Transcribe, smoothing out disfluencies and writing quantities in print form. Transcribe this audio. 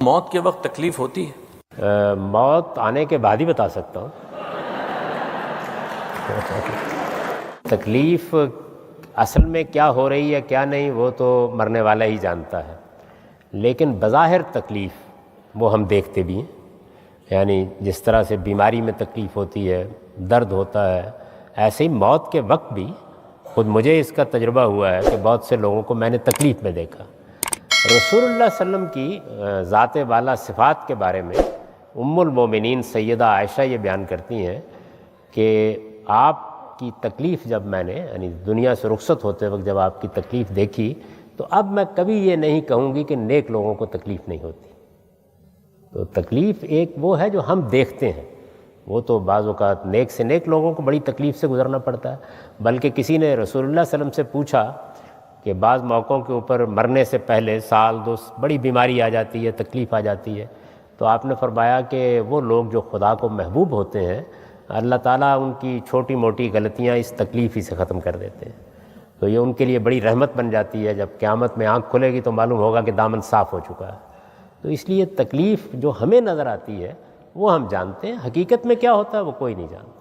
موت کے وقت تکلیف ہوتی ہے؟ موت آنے کے بعد ہی بتا سکتا ہوں۔ تکلیف اصل میں کیا ہو رہی ہے کیا نہیں وہ تو مرنے والا ہی جانتا ہے، لیکن بظاہر تکلیف وہ ہم دیکھتے بھی ہیں، یعنی جس طرح سے بیماری میں تکلیف ہوتی ہے، درد ہوتا ہے، ایسے ہی موت کے وقت بھی خود مجھے اس کا تجربہ ہوا ہے کہ بہت سے لوگوں کو میں نے تکلیف میں دیکھا۔ رسول اللہ صلی اللہ علیہ وسلم کی ذات والا صفات کے بارے میں ام المومنین سیدہ عائشہ یہ بیان کرتی ہیں کہ آپ کی تکلیف جب میں نے یعنی دنیا سے رخصت ہوتے وقت جب آپ کی تکلیف دیکھی تو اب میں کبھی یہ نہیں کہوں گی کہ نیک لوگوں کو تکلیف نہیں ہوتی۔ تو تکلیف ایک وہ ہے جو ہم دیکھتے ہیں، وہ تو بعض اوقات نیک سے نیک لوگوں کو بڑی تکلیف سے گزرنا پڑتا ہے، بلکہ کسی نے رسول اللہ صلی اللہ علیہ وسلم سے پوچھا کہ بعض موقعوں کے اوپر مرنے سے پہلے سال دو بڑی بیماری آ جاتی ہے، تکلیف آ جاتی ہے، تو آپ نے فرمایا کہ وہ لوگ جو خدا کو محبوب ہوتے ہیں اللہ تعالیٰ ان کی چھوٹی موٹی غلطیاں اس تکلیف ہی سے ختم کر دیتے ہیں، تو یہ ان کے لیے بڑی رحمت بن جاتی ہے، جب قیامت میں آنکھ کھلے گی تو معلوم ہوگا کہ دامن صاف ہو چکا ہے۔ تو اس لیے تکلیف جو ہمیں نظر آتی ہے وہ ہم جانتے ہیں، حقیقت میں کیا ہوتا ہے وہ کوئی نہیں جانتا۔